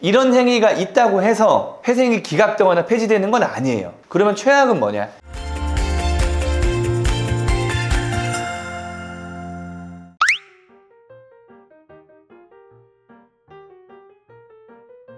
이런 행위가 있다고 해서 회생이 기각되거나 폐지되는 건 아니에요. 그러면 최악은 뭐냐?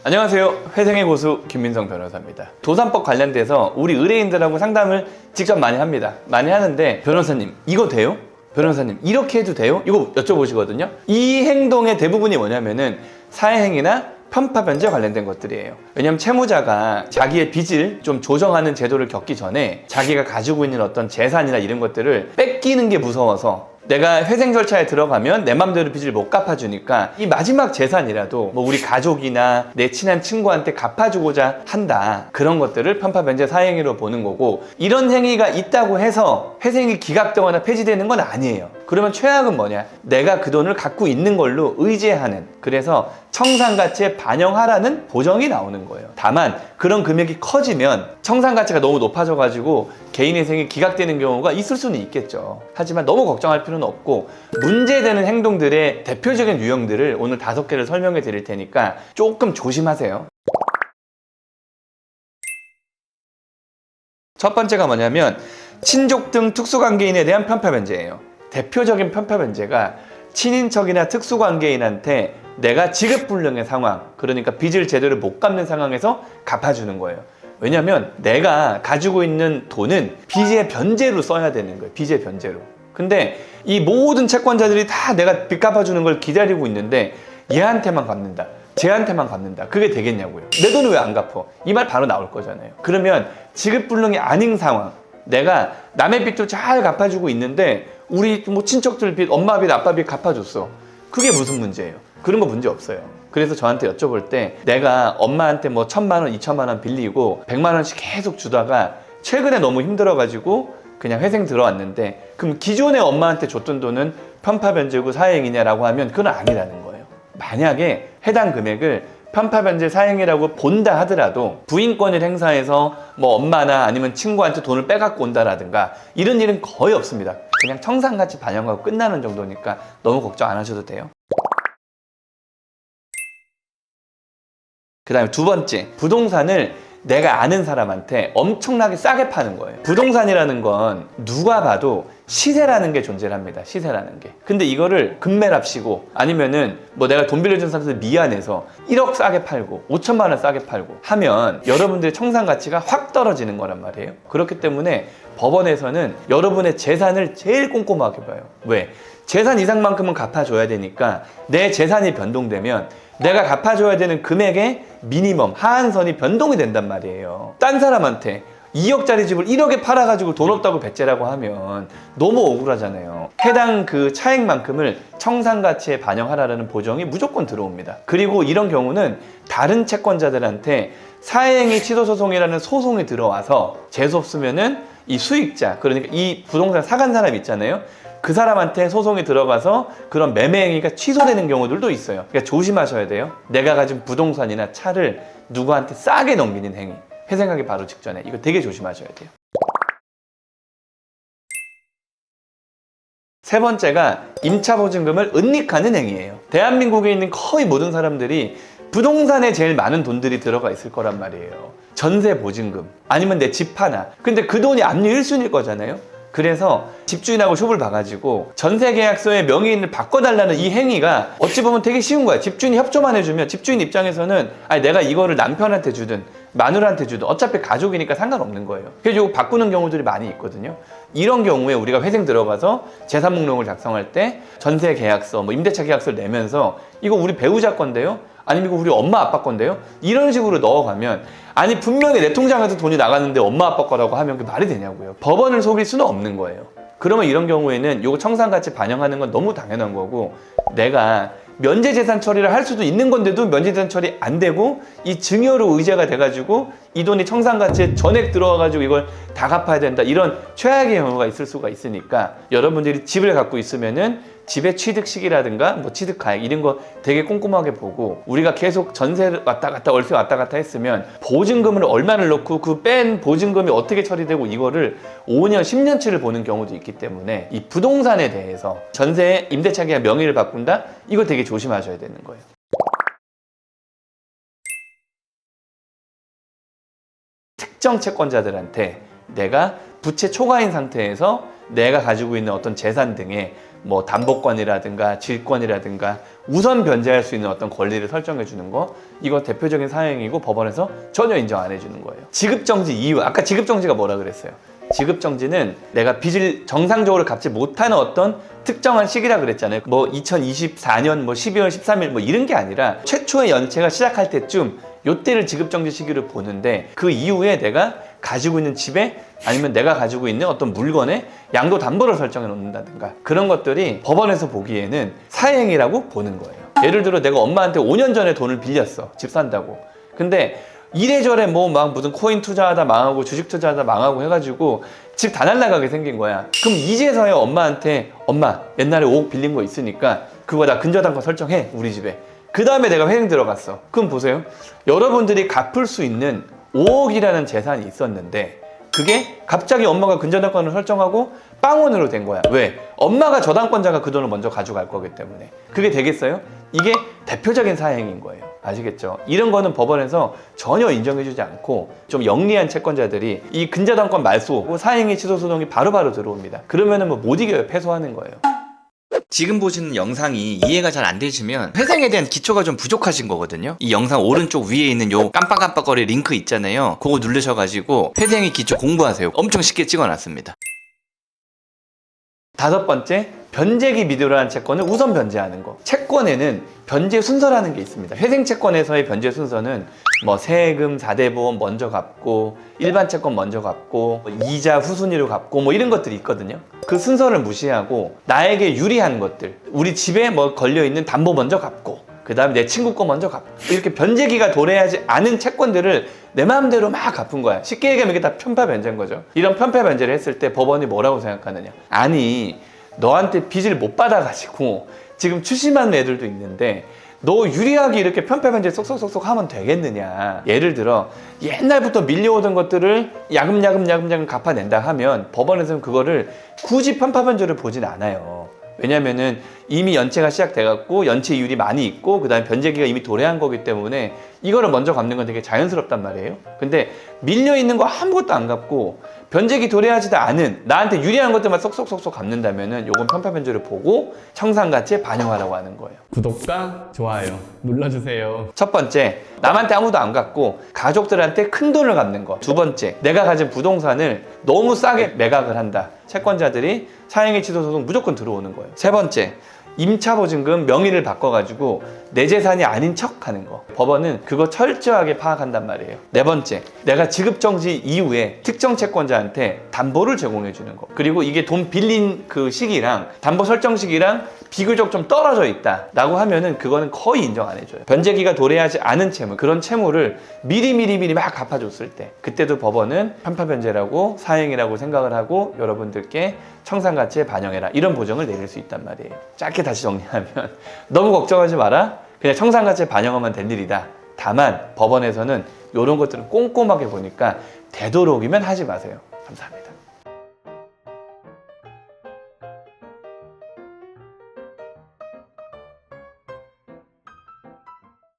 안녕하세요. 회생의 고수 김민성 변호사입니다. 도산법 관련돼서 우리 의뢰인들하고 상담을 직접 많이 합니다. 많이 하는데 변호사님 이거 돼요? 변호사님 이렇게 해도 돼요? 이거 여쭤보시거든요. 이 행동의 대부분이 뭐냐면은 사회행위나 편파변제 관련된 것들이에요. 왜냐하면 채무자가 자기의 빚을 좀 조정하는 제도를 겪기 전에 자기가 가지고 있는 어떤 재산이나 이런 것들을 뺏기는 게 무서워서 내가 회생 절차에 들어가면 내 맘대로 빚을 못 갚아주니까 이 마지막 재산이라도 뭐 우리 가족이나 내 친한 친구한테 갚아주고자 한다. 그런 것들을 편파변제 사행위로 보는 거고, 이런 행위가 있다고 해서 회생이 기각되거나 폐지되는 건 아니에요. 그러면 최악은 뭐냐? 내가 그 돈을 갖고 있는 걸로 의제하는, 그래서 청산가치에 반영하라는 보정이 나오는 거예요. 다만 그런 금액이 커지면 청산가치가 너무 높아져가지고 개인회생이 기각되는 경우가 있을 수는 있겠죠. 하지만 너무 걱정할 필요는 없고, 문제되는 행동들의 대표적인 유형들을 오늘 5개를 설명해 드릴 테니까 조금 조심하세요. 첫 번째가 뭐냐면 친족 등 특수관계인에 대한 편파변제예요. 대표적인 편파변제가 친인척이나 특수관계인한테 내가 지급불능의 상황, 그러니까 빚을 제대로 못 갚는 상황에서 갚아주는 거예요. 왜냐면 내가 가지고 있는 돈은 빚의 변제로 써야 되는 거예요. 빚의 변제로. 근데 이 모든 채권자들이 다 내가 빚 갚아주는 걸 기다리고 있는데 얘한테만 갚는다, 쟤한테만 갚는다. 그게 되겠냐고요. 내 돈을 왜 안 갚어? 이 말 바로 나올 거잖아요. 그러면 지급불능이 아닌 상황, 내가 남의 빚도 잘 갚아주고 있는데 우리 뭐 친척들 빚, 엄마 빚, 아빠 빚 갚아줬어. 그게 무슨 문제예요? 그런 거 문제 없어요. 그래서 저한테 여쭤볼 때 내가 엄마한테 뭐 1,000만 원, 2,000만 원 빌리고 100만 원씩 계속 주다가 최근에 너무 힘들어가지고 그냥 회생 들어왔는데, 그럼 기존에 엄마한테 줬던 돈은 편파변제고 사행이냐라고 하면 그건 아니라는 거예요. 만약에 해당 금액을 편파변제 사행이라고 본다 하더라도 부인권을 행사해서 뭐 엄마나 아니면 친구한테 돈을 빼갖고 온다라든가 이런 일은 거의 없습니다. 그냥 청산가치 반영하고 끝나는 정도니까 너무 걱정 안 하셔도 돼요. 그 다음에 두 번째, 부동산을 내가 아는 사람한테 엄청나게 싸게 파는 거예요. 부동산이라는 건 누가 봐도 시세라는 게 존재합니다. 시세라는 게. 근데 이거를 급매랍시고 아니면은 뭐 내가 돈 빌려준 사람한테 미안해서 1억 싸게 팔고 5천만 원 싸게 팔고 하면 여러분들의 청산 가치가 확 떨어지는 거란 말이에요. 그렇기 때문에 법원에서는 여러분의 재산을 제일 꼼꼼하게 봐요. 왜? 재산 이상만큼은 갚아줘야 되니까 내 재산이 변동되면 내가 갚아줘야 되는 금액의 미니멈, 하한선이 변동이 된단 말이에요. 딴 사람한테 2억짜리 집을 1억에 팔아가지고 돈 없다고 배째라고 하면 너무 억울하잖아요. 해당 그 차액만큼을 청산가치에 반영하라는 보정이 무조건 들어옵니다. 그리고 이런 경우는 다른 채권자들한테 사회행위 취소소송이라는 소송이 들어와서 재수없으면은 이 수익자, 그러니까 이 부동산 사간 사람 있잖아요. 그 사람한테 소송이 들어가서 그런 매매 행위가 취소되는 경우들도 있어요. 그러니까 조심하셔야 돼요. 내가 가진 부동산이나 차를 누구한테 싸게 넘기는 행위, 회생하기 바로 직전에 이거 되게 조심하셔야 돼요. 세 번째가 임차보증금을 은닉하는 행위예요. 대한민국에 있는 거의 모든 사람들이 부동산에 제일 많은 돈들이 들어가 있을 거란 말이에요. 전세 보증금, 아니면 내 집 하나. 근데 그 돈이 압류 1순위일 거잖아요. 그래서 집주인하고 숍을 봐가지고 전세계약서에 명의인을 바꿔달라는 이 행위가 어찌 보면 되게 쉬운 거야. 집주인이 협조만 해주면 집주인 입장에서는 아니 내가 이거를 남편한테 주든 마누라한테 주든 어차피 가족이니까 상관없는 거예요. 그래서 이거 바꾸는 경우들이 많이 있거든요. 이런 경우에 우리가 회생 들어가서 재산 목록을 작성할 때 전세계약서, 뭐 임대차 계약서를 내면서 이거 우리 배우자 건데요? 아니면 이거 우리 엄마 아빠 건데요? 이런 식으로 넣어가면, 아니 분명히 내 통장에서 돈이 나갔는데 엄마 아빠 거라고 하면 그게 말이 되냐고요. 법원을 속일 수는 없는 거예요. 그러면 이런 경우에는 이거 청산가치 반영하는 건 너무 당연한 거고, 내가 면제재산 처리를 할 수도 있는 건데도 면제재산 처리 안 되고 이 증여로 의제가 돼가지고 이 돈이 청산가치에 전액 들어와가지고 이걸 다 갚아야 된다, 이런 최악의 경우가 있을 수가 있으니까 여러분들이 집을 갖고 있으면은 집의 취득시기라든가 뭐 취득가액 이런 거 되게 꼼꼼하게 보고, 우리가 계속 전세를 왔다 갔다 월세 왔다 갔다 했으면 보증금을 얼마를 넣고 그 뺀 보증금이 어떻게 처리되고 이거를 5년 10년치를 보는 경우도 있기 때문에 이 부동산에 대해서 전세 임대차 계약 명의를 바꾼다, 이거 되게 조심하셔야 되는 거예요. 특정 채권자들한테 내가 부채 초과인 상태에서 내가 가지고 있는 어떤 재산 등에 뭐 담보권이라든가 질권이라든가 우선 변제할 수 있는 어떤 권리를 설정해 주는 거, 이거 대표적인 사행이고 법원에서 전혀 인정 안 해주는 거예요. 지급정지 이유, 아까 지급정지가 뭐라 그랬어요? 지급정지는 내가 빚을 정상적으로 갚지 못하는 어떤 특정한 시기라 그랬잖아요. 뭐 2024년 뭐 12월 13일 뭐 이런 게 아니라 최초의 연체가 시작할 때쯤 요때를 지급정지 시기를 보는데, 그 이후에 내가 가지고 있는 집에 아니면 내가 가지고 있는 어떤 물건에 양도담보를 설정해 놓는다든가 그런 것들이 법원에서 보기에는 사행이라고 보는 거예요. 예를 들어 내가 엄마한테 5년 전에 돈을 빌렸어, 집 산다고. 근데 이래저래 뭐 막 무슨 코인 투자하다 망하고 주식 투자하다 망하고 해가지고 집 다 날라가게 생긴 거야. 그럼 이제서야 엄마한테 엄마 옛날에 5억 빌린 거 있으니까 그거 나 근저당권 설정해 우리 집에. 그 다음에 내가 회행 들어갔어. 그럼 보세요, 여러분들이 갚을 수 있는 5억이라는 재산이 있었는데 그게 갑자기 엄마가 근저당권을 설정하고 빵원으로 된 거야. 왜? 엄마가 저당권자가 그 돈을 먼저 가져갈 거기 때문에. 그게 되겠어요? 이게 대표적인 사행인 거예요. 아시겠죠? 이런 거는 법원에서 전혀 인정해주지 않고 좀 영리한 채권자들이 이 근저당권 말소, 사행위 취소 소송이 바로바로 들어옵니다. 그러면은 뭐 못 이겨요. 패소하는 거예요. 지금 보시는 영상이 이해가 잘 안 되시면 회생에 대한 기초가 좀 부족하신 거거든요. 이 영상 오른쪽 위에 있는 요 깜빡깜빡거리 링크 있잖아요. 그거 누르셔가지고 회생의 기초 공부하세요. 엄청 쉽게 찍어놨습니다. 다섯 번째, 변제기 미들어한 채권을 우선 변제하는 거. 채권에는 변제 순서라는 게 있습니다. 회생채권에서의 변제 순서는 뭐 세금, 4대 보험 먼저 갚고, 일반 채권 먼저 갚고, 이자 후순위로 갚고 뭐 이런 것들이 있거든요. 그 순서를 무시하고 나에게 유리한 것들, 우리 집에 뭐 걸려있는 담보 먼저 갚고, 그 다음에 내 친구 거 먼저 갚고, 이렇게 변제기가 도래하지 않은 채권들을 내 마음대로 막 갚은 거야. 쉽게 얘기하면 이게 다 편파 변제인 거죠. 이런 편파 변제를 했을 때 법원이 뭐라고 생각하느냐. 아니, 너한테 빚을 못 받아가지고 지금 추심하는 애들도 있는데 너 유리하게 이렇게 편파 변제 쏙쏙쏙쏙 하면 되겠느냐. 예를 들어 옛날부터 밀려오던 것들을 야금야금 갚아낸다 하면 법원에서는 그거를 굳이 편파 변제를 보진 않아요. 왜냐면은 이미 연체가 시작돼갖고 연체 이율이 많이 있고 그 다음에 변제기가 이미 도래한 거기 때문에 이거를 먼저 갚는 건 되게 자연스럽단 말이에요. 근데 밀려있는 거 아무것도 안 갚고 변제기 도래하지도 않은 나한테 유리한 것들만 쏙쏙쏙쏙 갚는다면은 요건 편파 변제를 보고 청산가치에 반영하라고 하는 거예요. 구독과 좋아요 눌러주세요. 첫 번째, 남한테 아무도 안 갚고 가족들한테 큰 돈을 갚는 거. 두 번째, 내가 가진 부동산을 너무 싸게 매각을 한다. 채권자들이 사행위 취소 소송 무조건 들어오는 거예요. 세 번째, 임차보증금 명의를 바꿔가지고 내 재산이 아닌 척 하는 거. 법원은 그거 철저하게 파악한단 말이에요. 네 번째, 내가 지급정지 이후에 특정 채권자한테 담보를 제공해 주는 거. 그리고 이게 돈 빌린 그 시기랑 담보 설정 시기랑 비교적 좀 떨어져 있다 라고 하면은 그거는 거의 인정 안 해줘요. 변제기가 도래하지 않은 채무, 그런 채무를 미리 막 갚아줬을 때 그때도 법원은 편파 변제라고 사행이라고 생각을 하고 여러분들께 청산가치에 반영해라, 이런 보정을 내릴 수 있단 말이에요. 짧게 다시 정리하면 너무 걱정하지 마라, 그냥 청산가치에 반영하면 될 일이다. 다만 법원에서는 이런 것들은 꼼꼼하게 보니까 되도록이면 하지 마세요. 감사합니다.